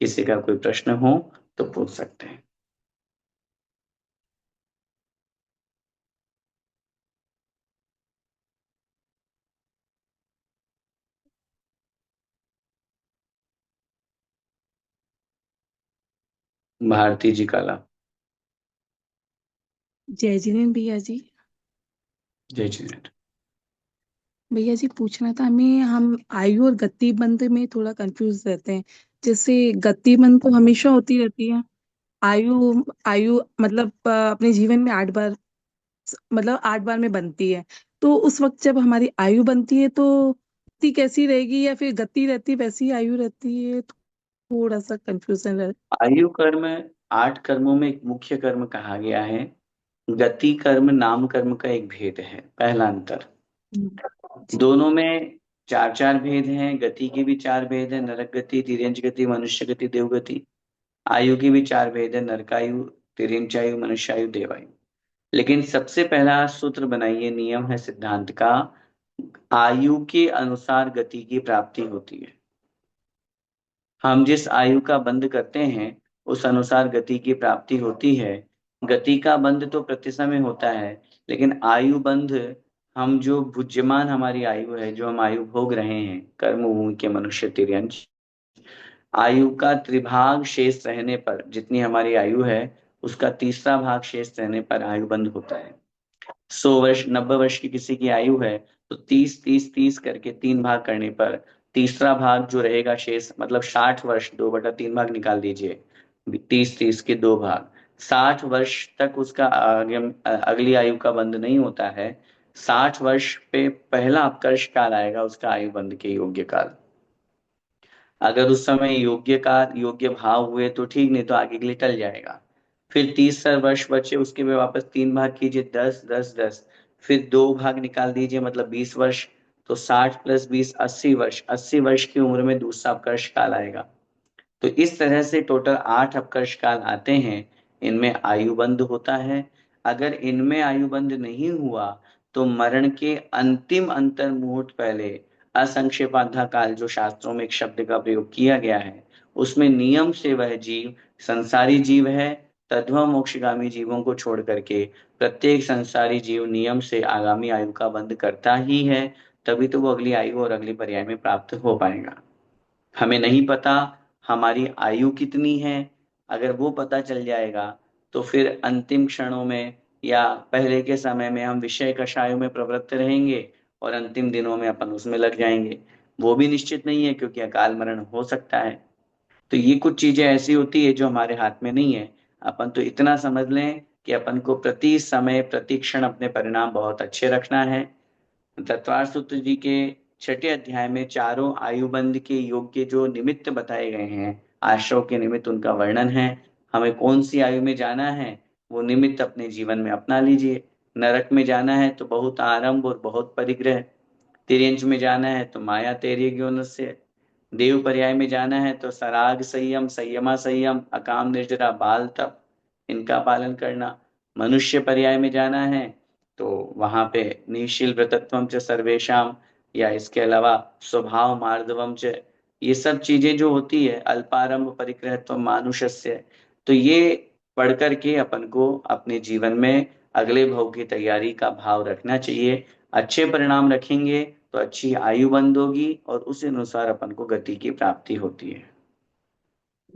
किसी का कोई प्रश्न हो तो पूछ सकते हैं। भारती जी काला। जय जिनेन्द्र भैया जी। जय श्री। भैया जी पूछना था हमें, हम आयु और गतिबंध में थोड़ा कंफ्यूज रहते हैं। जैसे गतिबंध तो हमेशा होती रहती है। आयु आयु मतलब अपने जीवन में 8 बार, मतलब 8 बार में बनती है। तो उस वक्त जब हमारी आयु बनती है तो गति कैसी रहेगी, या फिर गति रहती है वैसी ही आयु रहती है? थोड़ा सा कंफ्यूजन है। आयु कर्म 8 कर्मों में एक मुख्य कर्म कहा गया है। गति कर्म नाम कर्म का एक भेद है, पहला अंतर। जी। दोनों में चार चार भेद हैं। गति के भी चार भेद हैं, नरक गति, तिर्यंच गति, मनुष्य गति, देवगति। आयु की भी चार भेद है, नरकायु, तिर्यंचायु, मनुष्यायु, देवायु। लेकिन सबसे पहला सूत्र बनाइए, नियम है सिद्धांत का, आयु के अनुसार गति की प्राप्ति होती है। हम जिस आयु का बंध करते हैं उस अनुसार गति की प्राप्ति होती है। गति का बंध तो प्रति समय होता है, लेकिन आयु बंध, हम जो भुज्यमान हमारी आयु है, जो हम आयु भोग रहे हैं कर्म भूमि के मनुष्य तिर्यंश, आयु का त्रिभाग शेष रहने पर, जितनी हमारी आयु है उसका तीसरा भाग शेष रहने पर आयु बंध होता है। 100 वर्ष, 90 वर्ष की किसी की आयु है तो 30 30 30 करके 3 भाग करने पर तीसरा भाग जो रहेगा शेष, मतलब 60 वर्ष, 2/3 भाग निकाल दीजिए, 30 30 के 2 भाग, 60 वर्ष तक उसका अगली आयु का बंध नहीं होता है। 60 वर्ष पे पहला अपकर्ष काल आएगा उसका आयु बंध के योग्य काल। अगर उस समय योग्य का योग्य भाव हुए तो ठीक, नहीं तो आगे के लिए टल जाएगा। फिर 30 वर्ष बचे, उसके भी वापस 3 भाग कीजिए, 10 10 10, फिर 2 भाग निकाल दीजिए, मतलब 20 वर्ष। तो 60 + 20 80 वर्ष, 80 वर्ष की उम्र में दूसरा अपकर्ष काल आएगा। तो इस तरह से टोटल 8 अपकर्ष काल आते हैं। इनमें आयु बंध होता है। अगर इनमें आयु बंध नहीं हुआ तो मरण के अंतिम अंतर मुहूर्त पहले असंक्षेपाध्या काल, जो शास्त्रों में एक शब्द का प्रयोग किया गया है, उसमें नियम से वह जीव संसारी जीव है। तत्व मोक्षगामी जीवों को छोड़ करके प्रत्येक संसारी जीव नियम से आगामी आयु का बंध करता ही है। तभी तो वो अगली आयु और अगली पर्याय में प्राप्त हो पाएगा। हमें नहीं पता हमारी आयु कितनी है, अगर वो पता चल जाएगा तो फिर अंतिम क्षणों में या पहले के समय में हम विषय कषायों में प्रवृत्त रहेंगे और अंतिम दिनों में अपन उसमें लग जाएंगे। वो भी निश्चित नहीं है, क्योंकि अकाल मरण हो सकता है। तो ये कुछ चीजें ऐसी होती है जो हमारे हाथ में नहीं है। अपन तो इतना समझ लें कि अपन को प्रति समय प्रति क्षण अपने परिणाम बहुत अच्छे रखना है। तत्वार सूत्र जी के 6ठे अध्याय में चारों आयुबंध के योग्य जो निमित्त बताए गए हैं, आश्रव के निमित्त, उनका वर्णन है। हमें कौन सी आयु में जाना है वो निमित्त अपने जीवन में अपना लीजिए। नरक में जाना है तो बहुत आरंभ और बहुत परिग्रह, तिर्यंच में जाना है तो माया तैर्य, देव पर्याय में जाना है तो सराग संयम, संयमा संयम, अकाम निर्जरा, बाल तप, इनका पालन करना। मनुष्य पर्याय में जाना है तो वहां पे निशील व्रतत्वम च सर्वेशम, या इसके अलावा स्वभाव मार्दवम च, ये सब चीजें जो होती है, अल्पारंभ परिग्रहत्व मानुषस्य। तो ये पढ़ करके अपन को अपने जीवन में अगले भव की तैयारी का भाव रखना चाहिए। अच्छे परिणाम रखेंगे तो अच्छी आयु बंद होगी और उस अनुसार अपन को गति की प्राप्ति होती है।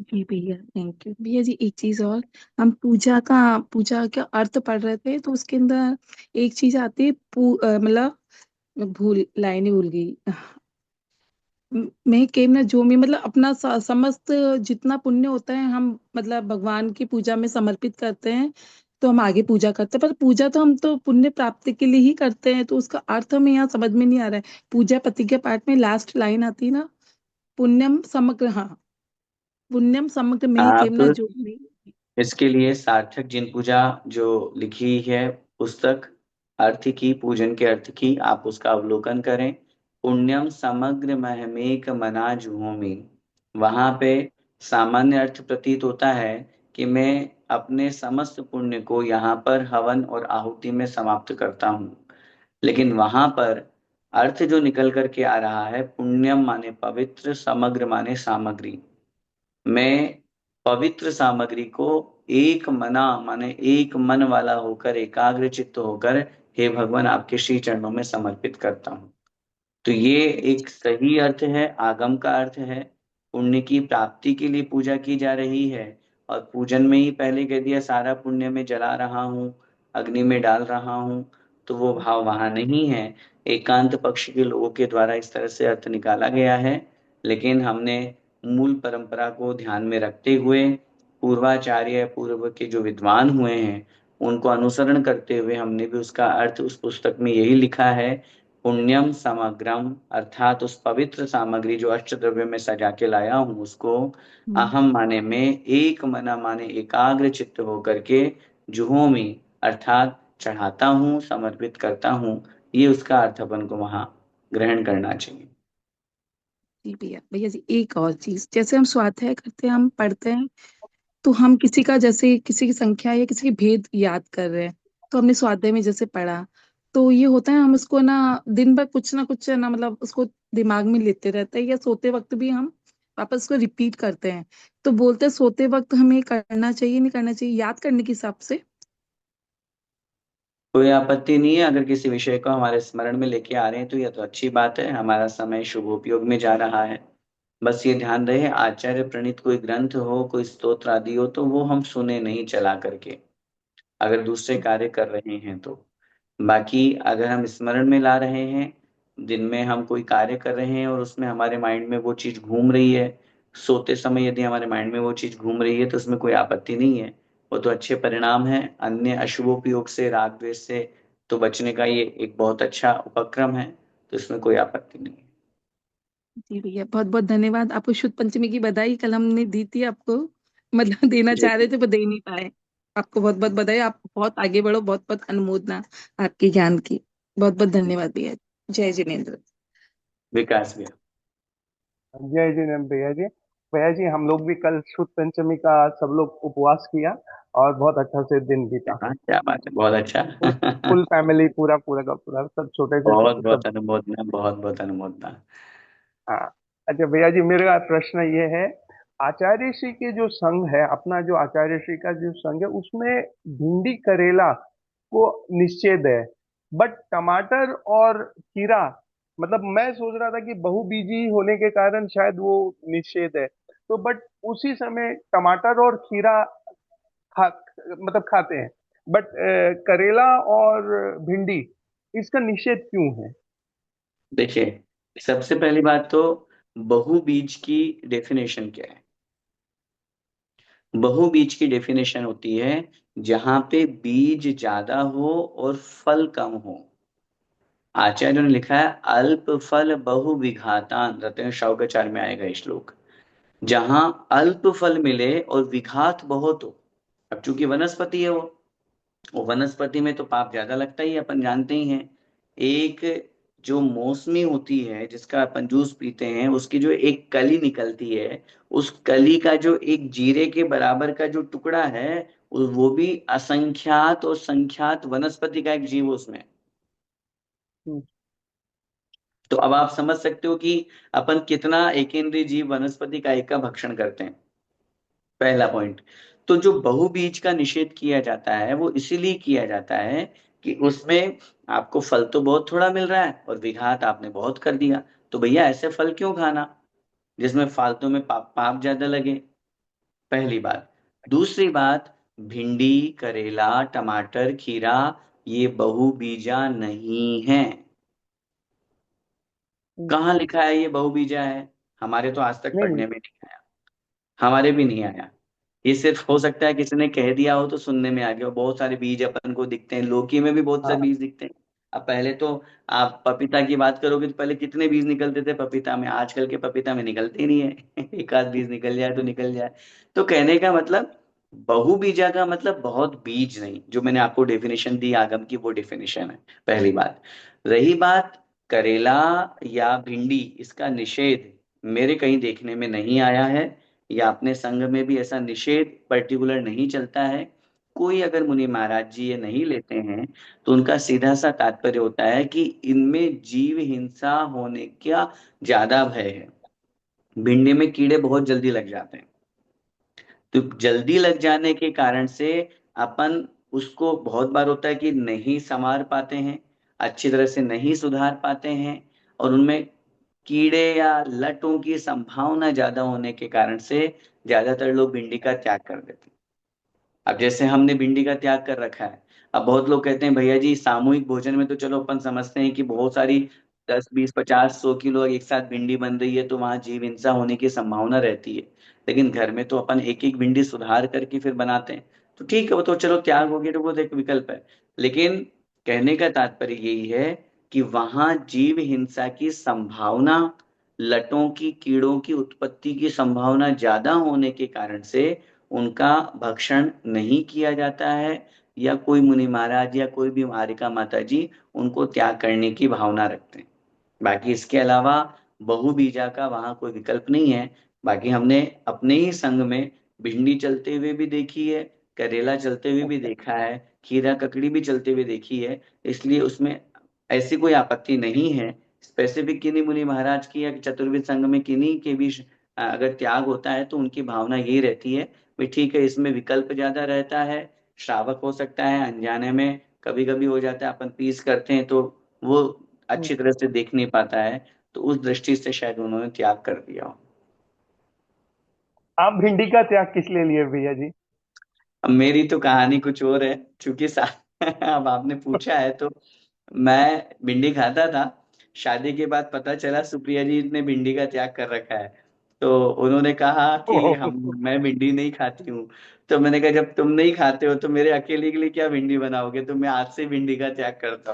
जी भैया, थैंक यू भैया जी। एक चीज और, हम पूजा का अर्थ पढ़ रहे थे तो उसके अंदर एक चीज आती है, मतलब मैं भूल, लाइन ही भूल गई। मैं केवल जो मैं मतलब अपना समस्त जितना पुण्य होता है हम मतलब भगवान की पूजा में समर्पित करते हैं, तो हम आगे पूजा करते हैं। पर पूजा तो हम तो पुण्य प्राप्ति के लिए ही करते हैं, तो उसका अर्थ हमें यहाँ समझ में नहीं आ रहा है। पूजा पति के पाठ में लास्ट लाइन आती है ना, पुण्यम समग्र, हाँ, पुण्यम समग्र में ही आप केवल जो भी। इसके लिए सार्थक जिन पूजा जो लिखी है पुस्तक, अर्थ की, पूजन के अर्थ की, आप उसका अवलोकन करें। पुण्यम समग्र महमेक मना जुहोमी, वहां पे सामान्य अर्थ प्रतीत होता है कि मैं अपने समस्त पुण्य को यहाँ पर हवन और आहुति में समाप्त करता हूँ। लेकिन वहां पर अर्थ जो निकल करके आ रहा है, पुण्यम माने पवित्र, समग्र माने सामग्री। मैं पवित्र सामग्री को एक मना माने एक मन वाला होकर, एकाग्र चित्त होकर, हे भगवान आपके श्री चरणों में समर्पित करता हूँ। तो ये एक सही अर्थ है, आगम का अर्थ है। पुण्य की प्राप्ति के लिए पूजा की जा रही है, और पूजन में ही पहले कह दिया सारा पुण्य में जला रहा हूँ, अग्नि में डाल रहा हूँ, तो वो भाव वहां नहीं है। एकांत पक्ष के लोगों के द्वारा इस तरह से अर्थ निकाला गया है, लेकिन हमने मूल परंपरा को ध्यान में रखते हुए, पूर्वाचार्य पूर्व के जो विद्वान हुए हैं उनको अनुसरण करते हुए, हमने भी उसका अर्थ उस पुस्तक में यही लिखा है। पुण्यम समग्रम, अर्थात उस पवित्र सामग्री जो अष्ट द्रव्य में सजा के लाया हूं उसको हम्म, अहम माने में, एक मना माने एकाग्र चित्त होकर के, जुहोमी अर्थात चढ़ाता हूँ, समर्पित करता हूँ। ये उसका अर्थ अपन को वहां ग्रहण करना चाहिए। जी भैया, भैया जी एक और चीज, जैसे हम स्वाध्याय करते हैं, हम पढ़ते हैं, तो हम किसी का, जैसे किसी की संख्या या किसी की भेद याद कर रहे हैं, तो हमने स्वाध्याय में जैसे पढ़ा, तो ये होता है हम उसको ना दिन भर कुछ ना कुछ ना, मतलब उसको दिमाग में लेते रहते हैं, या सोते वक्त भी हम वापस उसको रिपीट करते हैं। तो बोलते हैं सोते वक्त हमें करना चाहिए नहीं करना चाहिए, याद करने के हिसाब से? कोई आपत्ति नहीं है, अगर किसी विषय को हमारे स्मरण में लेके आ रहे हैं तो यह तो अच्छी बात है, हमारा समय शुभ उपयोग में जा रहा है। बस ये ध्यान रहे, आचार्य प्रणीत कोई ग्रंथ हो, कोई स्तोत्र आदि हो, तो वो हम सुने नहीं चला करके, अगर दूसरे कार्य कर रहे हैं तो। बाकी अगर हम स्मरण में ला रहे हैं, दिन में हम कोई कार्य कर रहे हैं और उसमें हमारे माइंड में वो चीज घूम रही है, सोते समय यदि हमारे माइंड में वो चीज घूम रही है, तो उसमें कोई आपत्ति नहीं है। वो तो अच्छे परिणाम है। अन्य अशुभोपयोग से, राग द्वेष से तो बचने का ये एक बहुत अच्छा उपक्रम है, तो इसमें कोई आपत्ति नहीं है। जी भैया, बहुत बहुत धन्यवाद। आपको शुद्ध पंचमी की बधाई, कल हमने दी थी आपको, मतलब देना जी चाह रहे थे पर दे नहीं पाए। आपको बहुत बहुत बधाई, आप बहुत आगे बढ़ो, बहुत बहुत अनुमोदना आपके ज्ञान की। बहुत बहुत धन्यवाद भैया। जय जिनेन्द्र। विकास भी। जय जिनेन्द्र भैया जी। भैया जी हम लोग भी कल शुद्ध पंचमी का सब लोग उपवास किया और बहुत अच्छा से दिन बीता। हाँ, क्या बात है, बहुत अच्छा। फुल फुल फैमिली, पूरा पूरा का पूरा, सब छोटे से बहुत सब। बहुत अनुमोदना, बहुत बहुत अनुमोदना। हाँ। अच्छा भैया जी, मेरा प्रश्न ये है, आचार्य श्री के जो संघ है, अपना जो आचार्य श्री का जो संघ है, उसमें भिंडी करेला को निषेध है, बट टमाटर और खीरा, मतलब मैं सोच रहा था कि बहुबीजी होने के कारण शायद वो निषेध है, तो बट उसी समय टमाटर और खीरा खा मतलब खाते हैं, बट करेला और भिंडी इसका निषेध क्यों है? देखिए, सबसे पहली बात तो बहुबीज की डेफिनेशन क्या है। बहुबीज की डेफिनेशन होती है जहां पे बीज ज्यादा हो और फल कम हो। आचार्य ने लिखा है अल्प फल बहु विघातान, रत्न शाउकाचार्य में आएगा ये श्लोक। जहां अल्प फल मिले और विघात बहुत हो। अब चूंकि वनस्पति है वो वनस्पति में तो पाप ज्यादा लगता ही है, अपन जानते ही हैं। एक जो मौसमी होती है जिसका अपन जूस पीते हैं, उसकी जो एक कली निकलती है, उस कली का जो एक जीरे के बराबर का जो टुकड़ा है, वो भी असंख्यात और संख्यात वनस्पति का एक जीव उसमें। हम्म, तो अब आप समझ सकते हो कि अपन कितना एकेंद्रीय जीव वनस्पति का एक का भक्षण करते हैं। पहला पॉइंट। तो जो बहुबीज का निषेध किया जाता है वो इसीलिए किया जाता है कि उसमें आपको फल तो बहुत थोड़ा मिल रहा है और विघात आपने बहुत कर दिया। तो भैया ऐसे फल क्यों खाना जिसमें फालतू में पाप ज्यादा लगे। पहली बात। दूसरी बात, भिंडी, करेला, टमाटर, खीरा, ये बहुबीजा नहीं है। हम्म, कहाँ लिखा है ये बहुबीजा है? हमारे तो आज तक नहीं नहीं। पढ़ने में नहीं आया, हमारे भी नहीं आया। ये सिर्फ हो सकता है किसी ने कह दिया हो तो सुनने में आ गया हो। बहुत सारे बीज अपन को दिखते हैं, लौकी में भी बहुत सारे हाँ। बीज दिखते हैं। अब पहले तो आप पपीता की बात करोगे तो पहले कितने बीज निकलते थे पपीता में, आजकल के पपीता में निकलते ही नहीं है। एक आध बीज निकल जाए तो निकल जाए। तो कहने का मतलब, बहुबीजा का मतलब बहुत बीज नहीं, जो मैंने आपको डेफिनेशन दी आगम की, वो डेफिनेशन है। पहली बात। रही बात करेला या भिंडी, इसका निषेध मेरे कहीं देखने में नहीं आया है, या अपने संघ में भी ऐसा निषेध पर्टिकुलर नहीं चलता है। कोई अगर मुनि महाराज जी ये नहीं लेते हैं, तो उनका सीधा सा तात्पर्य होता है कि इनमें जीव हिंसा होने का ज्यादा भय है। भिंडी में कीड़े बहुत जल्दी लग जाते हैं, तो जल्दी लग जाने के कारण से अपन उसको बहुत बार होता है कि नहीं संवार पाते हैं, अच्छी तरह से नहीं सुधार पाते हैं, और उनमें कीड़े या लटों की संभावना ज्यादा होने के कारण से ज्यादातर लोग भिंडी का त्याग कर देते हैं। अब जैसे हमने भिंडी का त्याग कर रखा है, अब बहुत लोग कहते हैं भैया जी सामूहिक भोजन में तो चलो अपन समझते हैं कि बहुत सारी 10 20 50 100 किलो एक साथ भिंडी बन रही है तो वहां जीव हिंसा होने की संभावना रहती है। लेकिन घर में तो अपन एक एक भिंडी सुधार करके फिर बनाते हैं, तो ठीक है, वो तो चलो त्याग हो गया, तो वो तो एक विकल्प है। लेकिन कहने का तात्पर्य यही है कि वहां जीव हिंसा की संभावना, लटों की कीड़ों की उत्पत्ति की संभावना ज्यादा होने के कारण से उनका भक्षण नहीं किया जाता है, या कोई मुनि महाराज या कोई भी मारिका माता जी उनको त्याग करने की भावना रखते हैं। बाकी इसके अलावा बहुबीजा का वहां कोई विकल्प नहीं है। बाकी हमने अपने ही संघ में भिंडी चलते हुए भी देखी है, करेला चलते हुए भी देखा है, खीरा ककड़ी भी चलते हुए देखी है। इसलिए उसमें ऐसी कोई आपत्ति नहीं है। स्पेसिफिक किन्हीं मुनि महाराज की या चतुर्विद संघ में किन्हीं के भी अगर त्याग होता है तो उनकी भावना यही रहती है भाई ठीक है, इसमें विकल्प ज्यादा रहता है, श्रावक हो सकता है, अनजाने में कभी कभी हो जाता है, अपन पीस करते हैं तो वो अच्छी तरह से देख नहीं पाता है, तो उस दृष्टि से शायद उन्होंने त्याग कर दिया हो। आप भिंडी का त्याग किस लिए लिए भैया जी? अब मेरी तो कहानी कुछ और है, चूंकि अब आपने पूछा है तो मैं भिंडी खाता था। शादी के बाद पता चला सुप्रिया जी ने भिंडी का त्याग कर रखा है, तो उन्होंने कहा कि हम मैं भिंडी नहीं खाती हूँ। तो मैंने कहा जब तुम नहीं खाते हो तो मेरे अकेले के लिए क्या भिंडी बनाओगे, तो मैं आज से भिंडी का त्याग करता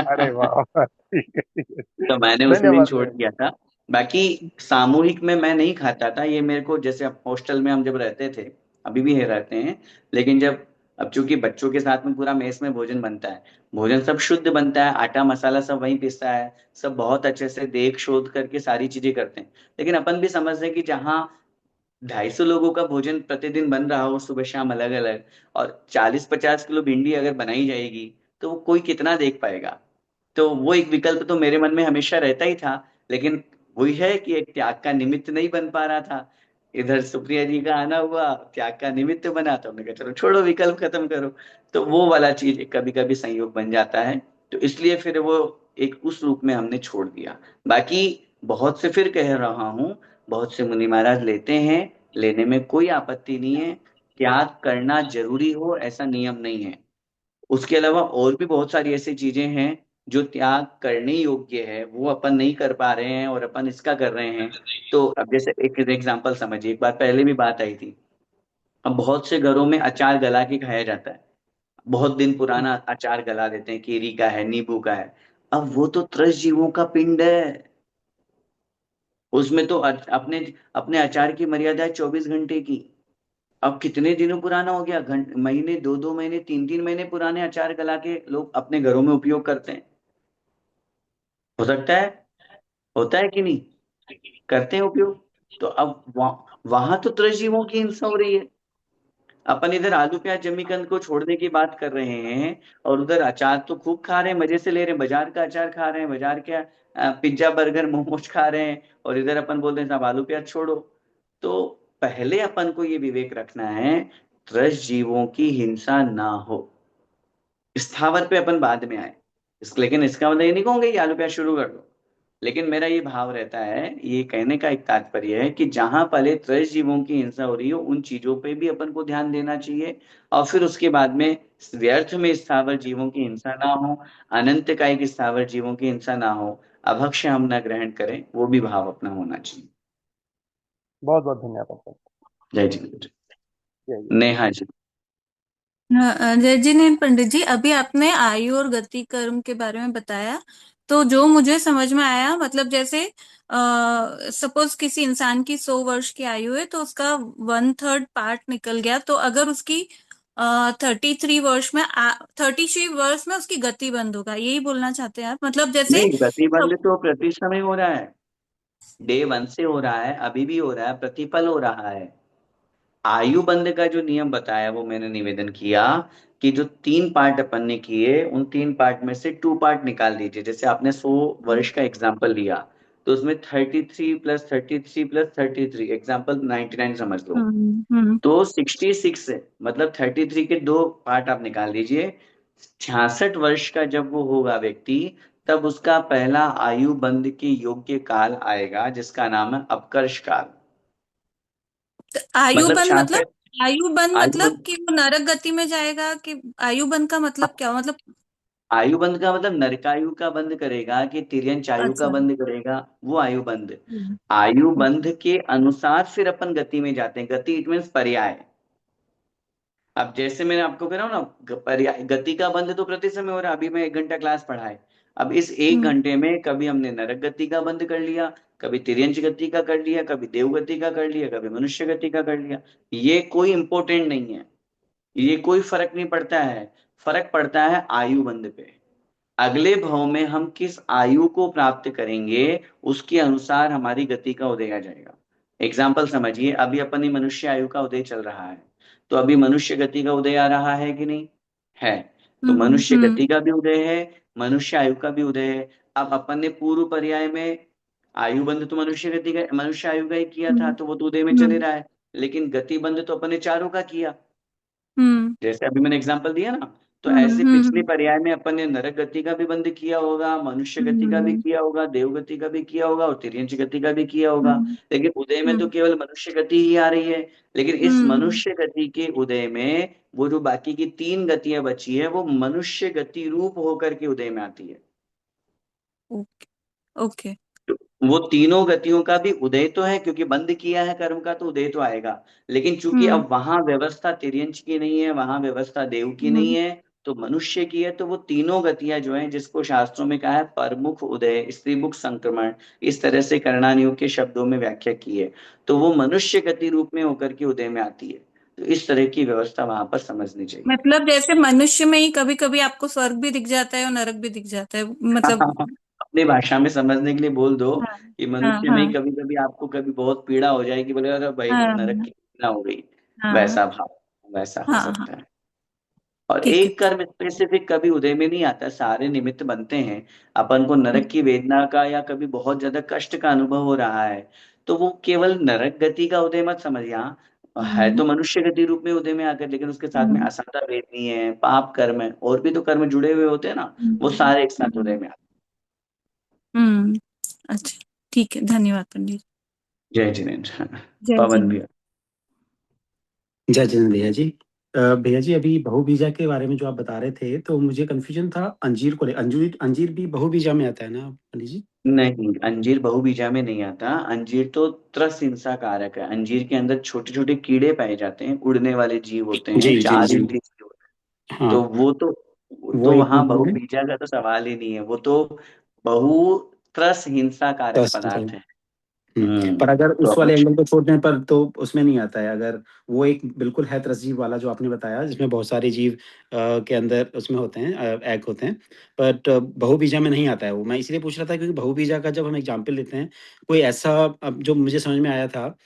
अरे हूँ। वाह, ठीक है, ठीक है। तो मैंने उसी दिन धन्यवाद छोड़ भैया दिया था। बाकी सामूहिक में मैं नहीं खाता था, ये मेरे को जैसे अब हॉस्टल में हम जब रहते थे, अभी भी है रहते हैं, लेकिन जब अब चूंकि बच्चों के साथ में पूरा मेस में भोजन बनता है, भोजन सब शुद्ध बनता है, आटा मसाला सब वहीं पिसता है, सब बहुत अच्छे से देख शोध करके सारी चीजें करते हैं। लेकिन अपन भी समझते हैं कि जहाँ 250 लोगों का भोजन प्रतिदिन बन रहा हो सुबह शाम अलग अलग, और 40 50 किलो भिंडी अगर बनाई जाएगी, तो वो कोई कितना देख पाएगा। तो वो एक विकल्प तो मेरे मन में हमेशा रहता ही था। लेकिन वही है कि एक त्याग का निमित्त नहीं बन पा रहा था। इधर सुप्रिया जी का आना हुआ, त्याग का निमित्त बना, तो हमने कहा चलो छोड़ो विकल्प खत्म करो। तो वो वाला चीज कभी कभी संयोग बन जाता है, तो इसलिए फिर वो एक उस रूप में हमने छोड़ दिया। बाकी बहुत से फिर कह रहा हूँ, बहुत से मुनि महाराज लेते हैं, लेने में कोई आपत्ति नहीं है। त्याग करना जरूरी हो ऐसा नियम नहीं है। उसके अलावा और भी बहुत सारी ऐसी चीजें हैं जो त्याग करने योग्य है, वो अपन नहीं कर पा रहे हैं और अपन इसका कर रहे हैं। तो अब जैसे एक एग्जांपल समझिए, एक बार पहले भी बात आई थी, अब बहुत से घरों में अचार गला के खाया जाता है, बहुत दिन पुराना अचार गला देते हैं, केरी का है, नींबू का है। अब वो तो त्रस जीवों का पिंड है, उसमें तो अपने अपने अचार की मर्यादा है 24 घंटे की। अब कितने दिनों पुराना हो गया, महीने, 2 2 महीने, 3 3 महीने पुराने अचार गला के लोग अपने घरों में उपयोग करते हैं। हो सकता है, होता है कि नहीं, करते हैं उपयोग। तो अब वहां तो त्रजीवों की हिंसा हो रही है। अपन इधर आलू प्याज जमीकंद को छोड़ने की बात कर रहे हैं, और उधर अचार तो खूब खा रहे हैं, मजे से ले रहे हैं, बाजार का अचार खा रहे हैं, बाजार का पिज्जा बर्गर मोमोज खा रहे हैं, और इधर अपन बोल रहे हैं साहब आलू प्याज छोड़ो। तो पहले अपन को ये विवेक रखना है, त्रस जीवों की हिंसा ना हो, स्थावर पे अपन बाद में आए। लेकिन इसका मतलब ये नहीं कहूंगा कि आलू प्याज शुरू कर दो। लेकिन मेरा ये भाव रहता है, ये कहने का एक तात्पर्य है कि जहां पहले त्रय जीवों की हिंसा हो रही हो उन चीजों पे भी अपन को ध्यान देना चाहिए, और फिर उसके बाद में व्यर्थ में स्थावर जीवों की हिंसा ना हो, अनंत कायिक स्थावर जीवों की हिंसा ना हो, अभक्ष्य हम ना ग्रहण करें, वो भी भाव अपना होना चाहिए। बहुत बहुत धन्यवाद सर। जय जी। जय जय। नेहा जी। जय जिनेन्द्र पंडित जी, अभी आपने आयु और गति कर्म के बारे में बताया, तो जो मुझे समझ में आया, मतलब जैसे सपोज किसी इंसान की 100 वर्ष की आयु है तो उसका 1/3 पार्ट निकल गया, तो अगर उसकी 33 वर्ष में 33 वर्ष में उसकी गति बंद होगा, यही बोलना चाहते हैं आप? मतलब जैसे नहीं, प्रतिबंध तो प्रति समय हो रहा है, डे 1 से हो रहा है, अभी भी हो रहा है, प्रतिपल हो रहा है। आयु बंध का जो नियम बताया वो मैंने निवेदन किया कि जो 3 पार्ट अपन ने किए, उन 3 पार्ट में से 2 पार्ट निकाल दीजिए। जैसे आपने 100 वर्ष का एग्जाम्पल लिया, तो उसमें 33 + 33 + 33, एग्जाम्पल 99 समझ लो। हम्म। तो 66 है, मतलब 33 के दो पार्ट आप निकाल लीजिए। 66 वर्ष का जब वो होगा व्यक्ति, तब उसका पहला आयु बंध के योग्य काल आएगा, जिसका नाम है अपकर्ष काल। तो आयु मतलब बंद मतलब, 66 आयु बंद आयु मतलब बंध कि वो नरक गति में जाएगा, कि आयु बंद का मतलब क्या मतलब? आयु बंध का मतलब नरकायु का बंध करेगा कि तिर्यंच आयु का अच्छा। बंध करेगा, वो आयु बंध। हम्म। आयु बंध ओके। के अनुसार फिर अपन गति में जाते हैं। गति इट मीन्स पर्याय। अब जैसे मैंने आपको कह रहा हूँ ना, पर्याय गति का बंध तो प्रति समय हो रहा है। अभी मैं 1 घंटा क्लास पढ़ाए, अब इस एक हम्म। घंटे में कभी हमने नरक गति का बंध कर लिया, कभी तिर्यंच गति का कर लिया, कभी देव गति का कर लिया, कभी मनुष्य गति का कर लिया। ये कोई इंपॉर्टेंट नहीं है, ये कोई फर्क नहीं पड़ता है। फर्क पड़ता है आयु बंध पे। अगले भाव में हम किस आयु को प्राप्त करेंगे, उसके अनुसार हमारी गति का उदय आ जाएगा। एग्जाम्पल समझिए, अभी अपनी मनुष्य आयु का उदय चल रहा है, तो अभी मनुष्य गति का उदय आ रहा है कि नहीं? है। तो मनुष्य हम्म। गति का भी उदय है, मनुष्य आयु का भी उदय है। अब अपन ने पूर्व पर्याय में आयु बंध तो मनुष्य गति का, मनुष्य आयु का ही किया था, हम्म। तो वो तो उदय में चले हम्म। रहा है। लेकिन गति बंध तो अपन ने चारों का किया, हम्म। जैसे अभी मैंने एग्जांपल दिया ना। तो हम्म। ऐसे पिछले हम्म। पर्याय में अपन ने नरक गति का भी बंद किया होगा, मनुष्य गति का भी हम्म। किया होगा, देव गति का भी किया होगा, और तिर्यंच गति का भी किया होगा। हम्म। लेकिन उदय में तो हम्म। केवल मनुष्य गति ही आ रही है। लेकिन इस हम्म। मनुष्य गति के उदय में वो जो बाकी की 3 गतियां बची है, वो मनुष्य गति रूप होकर के उदय में आती है। ओके। ओके। वो तीनों गतियों का भी उदय तो है, क्योंकि बंद किया है कर्म का, तो उदय तो आएगा। लेकिन चूंकि हम्म। अब वहां व्यवस्था तिर्यंच की नहीं है, वहां व्यवस्था देव की नहीं हम्म। है, तो मनुष्य की है। तो वो तीनों गतियां जो हैं, जिसको शास्त्रों में कहा है परमुख उदय, स्त्रीमुख संक्रमण, इस तरह से करणानियोग के शब्दों में व्याख्या की है, तो वो मनुष्य गति रूप में होकर के उदय में आती है। तो इस तरह की व्यवस्था वहां पर समझनी चाहिए। मतलब जैसे मनुष्य में ही कभी कभी आपको स्वर्ग भी दिख जाता है और नरक भी दिख जाता है, मतलब? अपनी भाषा में समझने के लिए बोल दो हाँ। कि हाँ। मनुष्य में ही हाँ। कभी कभी आपको कभी बहुत पीड़ा हो जाएगी, बोले अरे भाई नरक हाँ। की पीड़ा हो गई, हाँ। वैसा भाव, वैसा हो हाँ। हाँ। सकता है। और ठीक है। एक कर्म स्पेसिफिक कभी उदय में नहीं आता, सारे निमित्त बनते हैं। अपन को नरक हम्म। की वेदना का या कभी बहुत ज्यादा कष्ट का अनुभव हो रहा है, तो वो केवल नरक गति का उदय मत समझ। यहाँ है हम्म। तो मनुष्य गति रूप में उदय में आकर, लेकिन उसके साथ में हम्म। असाधा वेदनी है, पाप कर्म है, और भी तो कर्म जुड़े हुए होते हैं ना, वो हम्म। सारे एक साथ उदय हम्म। में आते हम्म। अच्छा। ठीक है, धन्यवाद पंडित। हैं। जय जिनेन्द्र। जय पवन भी। जिनेन्द्र। जय जैन भैया जी। भैया जी, अभी बहुबीजा के बारे में जो आप बता रहे थे, तो मुझे कंफ्यूजन था अंजीर को ले। अंजीर अंजीर भी बहुबीजा में आता है ना पंडित जी? नहीं, अंजीर बहुबीजा में नहीं आता। अंजीर तो त्रस कारक है। अंजीर के अंदर छोटे छोटे कीड़े पाए जाते हैं, उड़ने वाले जीव होते हैं, जी जी चार जी। इंद्रिय जीव होते हैं। हाँ, तो वो वो तो एक वहां मतलब है। बहुबीजा का तो सवाल ही नहीं है, वो तो बहु त्रस हिंसा कारक दस पदार्थ है। पर अगर तो उस अब वाले एंगल को छोड़ने पर तो उसमें नहीं आता है। अगर वो एक बिल्कुल है त्रसजीव वाला जो आपने बताया, जिसमें बहुत सारे जीव के अंदर उसमें होते हैं, एग होते हैं। बट बहुबीजा में नहीं आता है वो। मैं इसलिए पूछ रहा था क्योंकि बहुबीजा का जब हम एग्जाम्पल लेते हैं, कोई ऐसा, अब जो मुझे समझ में आया था,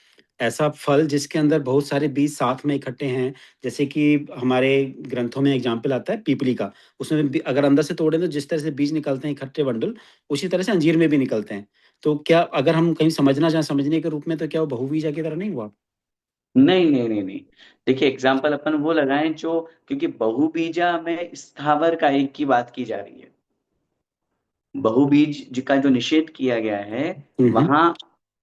ऐसा फल जिसके अंदर बहुत सारे बीज साथ में इकट्ठे हैं, जैसे कि हमारे ग्रंथों में एग्जाम्पल आता है पीपली का। उसमें अगर अंदर से तोड़ें तो जिस तरह से बीज निकलते हैं इकट्ठे बंडल, उसी तरह से अंजीर में भी निकलते हैं। तो क्या अगर हम कहीं समझना चाहें समझने के रूप में, तो क्या वो बहुवीजा की तरह नहीं हुआ? नहीं नहीं नहीं नहीं, देखिए एग्जाम्पल अपन वो लगाएं जो, क्योंकि बहुबीजा में स्थावर का एक की बात की जा रही है। बहुबीज का जो निषेध किया गया है, हम्म। वहां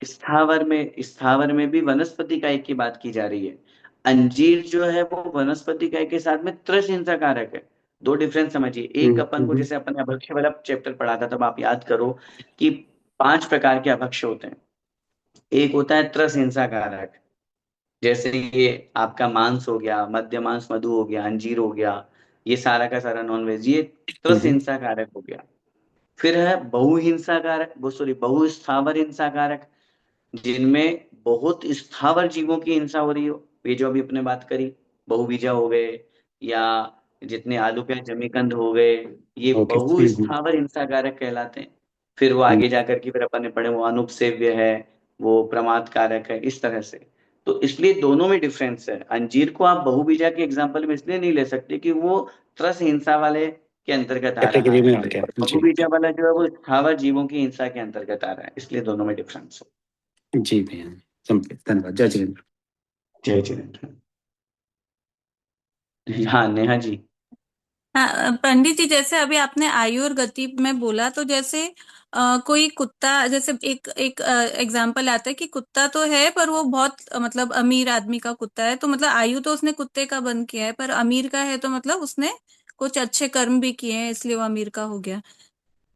स्थावर में भी वनस्पति काय की बात की जा रही है। अंजीर जो है वो वनस्पति काय के साथ में त्रिश हिंसा कारक है। दो डिफरेंस समझिए। एक अपन को, हम्म। जैसे अपन ने अभक्ष्य वाला चैप्टर पढ़ा था, तब आप याद करो कि 5 प्रकार के अभक्ष्य होते हैं। एक होता है त्रस हिंसा कारक, जैसे ये आपका मांस हो गया, मध्य मांस मधु हो गया, अंजीर हो गया, ये सारा का सारा नॉनवेज, ये त्रस हम्म। हिंसा कारक हो गया। फिर है बहुहिंसा कारक, वो सॉरी बहुस्थावर हिंसा कारक, जिनमें बहुत स्थावर जीवों की हिंसा हो रही हो। ये जो अभी अपने बात करी, बहुबीजा हो गए, या जितने आलू प्याज जमीकंद हो गए, ये ओके। बहुस्थावर हिंसा कारक कहलाते हैं। फिर वो हम्म। आगे जाकर के फिर अपन ने पढ़े, वो अनुपसेव्य है, वो प्रमाद कारक है, इस तरह से। तो इसलिए दोनों में डिफरेंस है। अंजीर को आप बहुबीजा के एग्जाम्पल में इसलिए नहीं ले सकते कि वो त्रस हिंसा वाले के अंतर्गत आ रहा कैटेगरी में है, आ गया और जी। बहुबीजा वाला जो है वो स्थावर जीवों की हिंसा के अंतर्गत आ रहा है, इसलिए दोनों में डिफरेंस है। जी भैया, समझ गए, धन्यवाद। जय जिनेन्द्र। जय जिनेन्द्र। हाँ नेहा जी। हाँ पंडित जी, जैसे अभी आपने आयु और गति में बोला, तो जैसे कोई कुत्ता, जैसे एक एक एग्जाम्पल आता है कि कुत्ता तो है पर वो बहुत मतलब अमीर आदमी का कुत्ता है, तो मतलब आयु तो उसने कुत्ते का बंद किया है, पर अमीर का है तो मतलब उसने कुछ अच्छे कर्म भी किए हैं इसलिए वो अमीर का हो गया,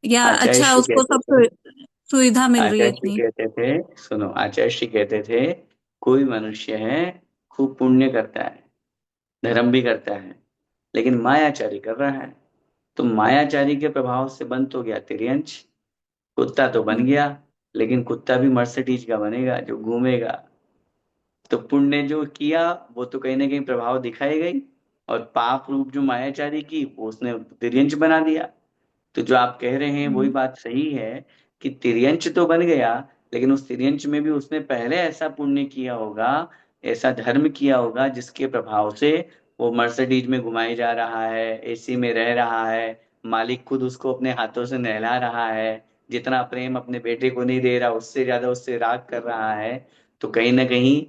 या आचार्य अच्छा श्री उसको कहते सब थे, सुविधा मिल रही है आचार्य श्री इतनी। कहते थे, सुनो, आचार्य श्री कहते थे, कोई मनुष्य है खूब पुण्य करता है, धर्म भी करता है, लेकिन मायाचारी कर रहा है, तो मायाचारी के प्रभाव से बंद तो गया तिर्यंच। कुत्ता तो बन गया, लेकिन कुत्ता भी मर्सिडीज का बनेगा जो घूमेगा। तो पुण्य जो किया वो तो कहीं ना कहीं प्रभाव दिखाई गई, और पाप रूप जो मायाचारी की वो उसने तिर्यंच बना दिया। तो जो आप कह रहे हैं वही हम्म। बात सही है कि तिर्यंच तो बन गया, लेकिन उस तिर्यंच में भी उसने पहले ऐसा पुण्य किया होगा, ऐसा धर्म किया होगा, जिसके प्रभाव से वो मर्सिडीज में घुमाई जा रहा है, एसी में रह रहा है, मालिक खुद उसको अपने हाथों से नहला रहा है, जितना प्रेम अपने बेटे को नहीं दे रहा उससे ज्यादा उससे राग कर रहा है। तो कहीं ना कहीं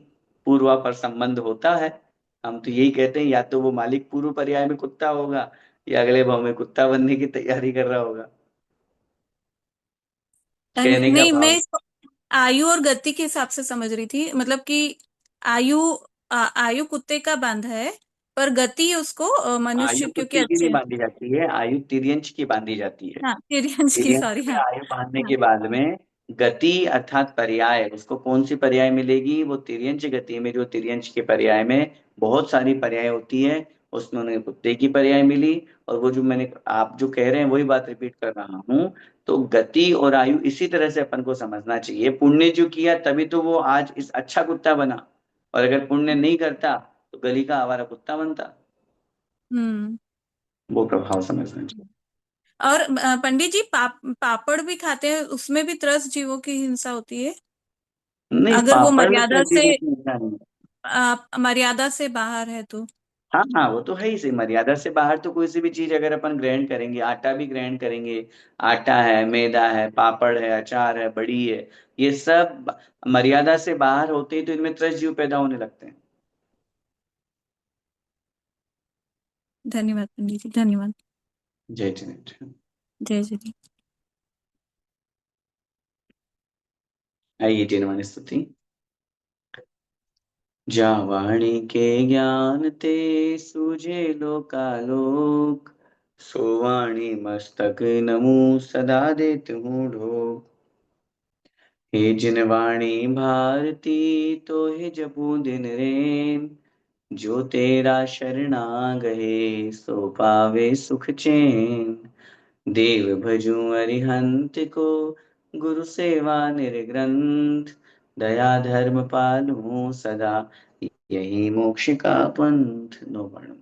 पूर्वा पर संबंध होता है। हम तो यही कहते हैं, या तो वो मालिक पूर्व पर्याय में कुत्ता होगा, या अगले भाव में कुत्ता बनने की तैयारी कर रहा होगा। कहने का नहीं, मैं भाव। इसको आयु और गति के हिसाब से समझ रही थी, मतलब कि आयु आयु कुत्ते का बांधा है, पर गति उसको आयु मनुष्य क्योंकि कुत्ते की अच्छे नहीं हैं। बांधी जाती है, आयु तिर्यंच की बांधी जाती है। हाँ, तिर्यंश की, तिर्यंत सॉरी, में हाँ। आयु बांधने हाँ। के बाद में गति अर्थात पर्याय, उसको कौन सी पर्याय मिलेगी, वो तिर्यंच गति में, जो तिर्यंच के पर्याय में बहुत सारी पर्याय होती है, उसमें उन्हें कुत्ते की पर्याय मिली। और वो जो मैंने, आप जो कह रहे हैं वही बात रिपीट कर रहा हूँ। तो गति और आयु इसी तरह से अपन को समझना चाहिए, पुण्य जो किया तभी तो वो आज इस अच्छा कुत्ता बना, और अगर पुण्य नहीं करता तो गली का आवारा कुत्ता बनता। हम्म। वो प्रभाव समझना चाहिए। और पंडित जी, पापड़ भी खाते हैं, उसमें भी त्रस्त जीवों की हिंसा होती है, नहीं, अगर वो पापड़ में मर्यादा से तहजीबों की हिंसा नहीं है। मर्यादा से बाहर है तो। हाँ हाँ, वो तो है ही सही, मर्यादा से बाहर तो कोई सी भी चीज अगर अपन ग्रहण करेंगे, आटा भी ग्रहण करेंगे, आटा है, मैदा है, पापड़ है, अचार है, बड़ी है, ये सब मर्यादा से बाहर होते हैं तो इनमें त्रस्त जीव पैदा होने लगते हैं। धन्यवाद पंडित जी, धन्यवाद। जय जिनेन्द्र। जय जय। आइए जिनवानी स्तुति। जा वाणी के ज्ञान ते सूझे लोकालोक, सो वाणी मस्तक नमु सदा देत हूँ ढोक। हे जिनवाणी भारती तो हे जपू दिन रैन, जो तेरा शरणा गए सो पावे सुख चैन। देव भजू अरिहंत को गुरु सेवा निर्ग्रंथ, दया धर्म पालू सदा यही मोक्ष का पंथ। नो वर्णन।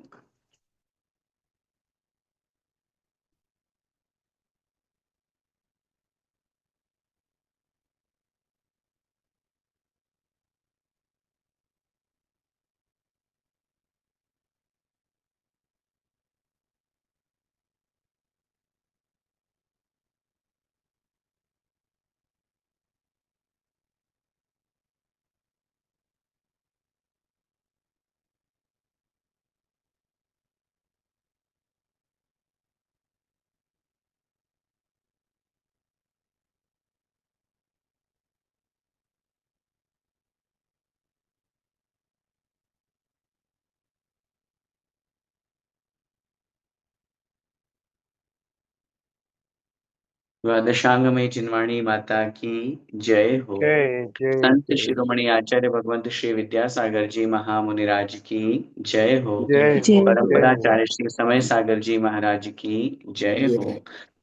द्वादशांग में जिनवाणी माता की जय हो। जय जय संत जय शिरोमणि आचार्य भगवंत श्री विद्यासागर जी महामुनिराज की जय हो। जय जय हो हो। जय हो परम्पराचार्य श्री समय सागर जी महाराज की जय हो।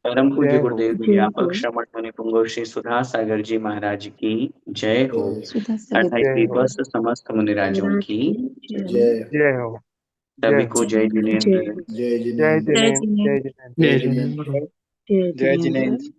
परम पूज्य जय हो गुरुदेव जय व्यापक हो। श्रमण मुनि पुंगव श्री सुधा सागर जी महाराज की जय हो। सुधा सागर अठाई जय हो स्वर्गीय समस्त मुनिराजों महाराज की की जय हो। जय हो जय सभी को हो जय जय जिनेन्द्र। हो। जय जय जिनेन्द्र जिनेन्द्र। जय जिनेन्द्र जय जिनेन्द्र। जय जिनेन्द्र।